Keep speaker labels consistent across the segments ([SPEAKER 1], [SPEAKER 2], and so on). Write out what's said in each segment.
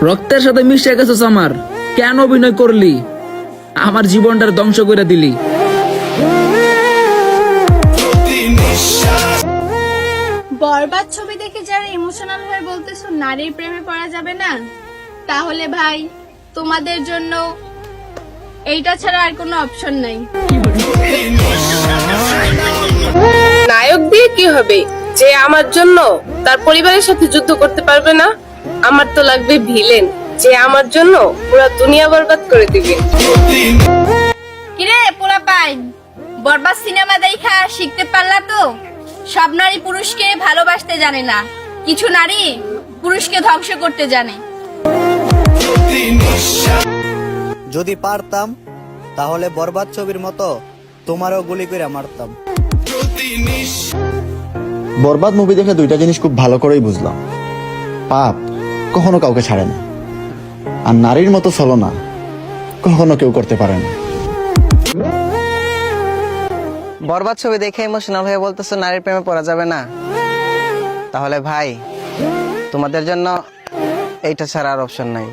[SPEAKER 1] রক্তের সাথে মিশে গেছিস আমার, কেন অভিনয় করলি? আমার জীবনটার ধ্বংস করে দিলি।
[SPEAKER 2] বরবাদ ছবি দেখে যারা ইমোশনাল হয়ে বলতেছো নারীর প্রেমে পড়া যাবে না, তাহলে ভাই তোমাদের জন্য এইটা ছাড়া আর কোনো অপশন নাই।
[SPEAKER 3] নায়ক দিয়ে কি হবে যে আমার জন্য তার পরিবারের সাথে যুদ্ধ করতে পারবে না? আমার তো লাগবে ভিলেন, যে আমার জন্য পুরো দুনিয়া বরবাদ করে দিবে।
[SPEAKER 2] কিরে পোলাপাইন, বরবাদ সিনেমা দেখা শিখতে পারলা তো? সব নারী পুরুষকে ভালোবাসতে জানে না, কিছু নারী পুরুষকে ধ্বংস করতে জানে।
[SPEAKER 4] যদি পারতাম তাহলে বরবাদ ছবির মতো তোমারও গুলি করে মারতাম।
[SPEAKER 5] বরবাদ মুভি দেখে দুইটা জিনিস খুব ভালো করেই বুঝলাম। পাপ কখনো কাউকে ছাড়ে না, আর নারীর মতো ছলনা কখনো কেউ করতে পারে না।
[SPEAKER 6] বরবাদ ছবি দেখে ইমোশনাল হয়ে বলতেছো নারীর প্রেমে পড়া যাবে না, তাহলে ভাই তোমাদের জন্য এইটা ছাড়া আর অপশন নাই।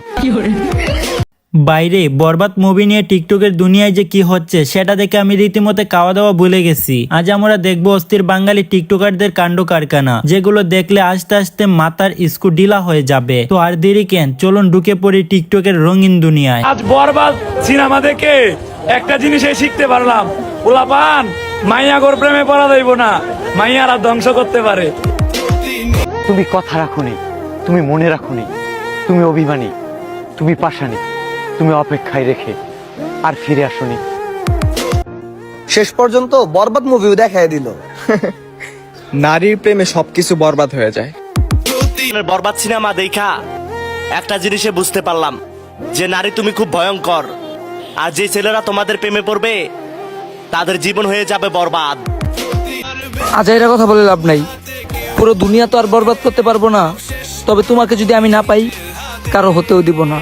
[SPEAKER 7] বাইরে বরবাদ মুভি নিয়ে টিকটকের দুনিয়ায় যে কি হচ্ছে সেটা দেখে আমি রীতিমতো খাওয়া দাওয়া ভুলে গেছি। আজ আমরা দেখবো অস্থির বাঙালি টিকটকারদের কাণ্ড কারখানা, যেগুলো দেখলে আস্তে আস্তে মাথার স্ক্রু ঢিলা হয়ে যাবে। তো আর দেরি কেন, চলুন ঢুকে পড়ি টিকটকের রঙিন দুনিয়ায়।
[SPEAKER 8] আজ বরবাদ সিনেমা দেখে একটা জিনিসই শিখতে পারলাম, পোলাপান মাইয়া গোর প্রেমে পড়া যাইব না, মাইয়ারা ধ্বংস করতে পারে।
[SPEAKER 9] তুমি কথা রাখোনি, তুমি মনে রাখোনি, তুমি অভিমানী, তুমি পাষাণী, তুমি অপেক্ষায় রেখে আর ফিরে আসোনি।
[SPEAKER 4] শেষ পর্যন্ত বরবাদ মুভিও দেখায় দিল।
[SPEAKER 10] নারীর প্রেমে সবকিছু বরবাদ হয়ে যায়।
[SPEAKER 11] বরবাদ সিনেমা দেখা একটা জিনিসে বুঝতে পারলাম যে নারী তুমি খুব ভয়ঙ্কর, আর যে ছেলেরা তোমাদের প্রেমে পড়বে তাদের জীবন হয়ে যাবে বরবাদ।
[SPEAKER 1] আজাইরা কথা বলে লাভ নাই, পুরো দুনিয়া তো আর বরবাদ করতে পারবো না, তবে তোমাকে যদি আমি না পাই কারো হতেও দিব না।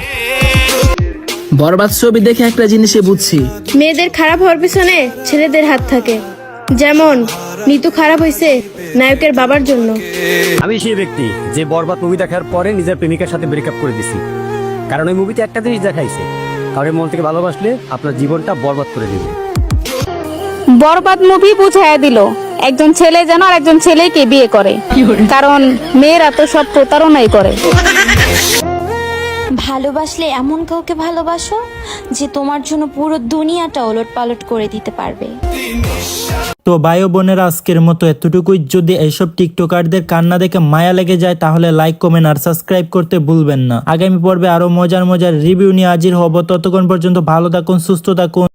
[SPEAKER 1] বরবাদ ছবি দেখে একটা জিনিসই বুঝছি,
[SPEAKER 2] মেয়েদের খারাপ হওয়ার পিছনে ছেলেদের হাত থাকে। যেমন নিতু খারাপ হয়েছে নায়কের বাবার জন্য।
[SPEAKER 9] আমি সেই ব্যক্তি যে বরবাদ মুভি দেখার পরে নিজের প্রেমিকার সাথে ব্রেকআপ করে দিছি, কারণ ওই মুভিতে একটা জিনিস দেখাইছে, কারোর মন থেকে ভালোবাসলে আপনার জীবনটা বরবাদ করে দিবে।
[SPEAKER 2] বরবাদ মুভি বুঝাইয়া দিল একজন ছেলে যেন আর একজন ছেলেকে বিয়ে করে, কারণ মেয়েরা তো সব প্রতারণাই করে।
[SPEAKER 12] ভালোবাসলে এমন কাউকে ভালোবাসো যে তোমার জন্য পুরো দুনিয়াটা ওলট পালট করে দিতে পারবে।
[SPEAKER 7] তো ভাই ও বোনেরা, আজকের মতো এতটুকুই। যদি এইসব টিকটকারদের কান্না দেখে মায়া লেগে যায় তাহলে লাইক, কমেন্ট আর সাবস্ক্রাইব করতে ভুলবেন না। আগামী পর্বে আরো মজার মজার রিভিউ নিয়ে হাজির হব। ততক্ষণ পর্যন্ত ভালো থাকুন, সুস্থ থাকুন।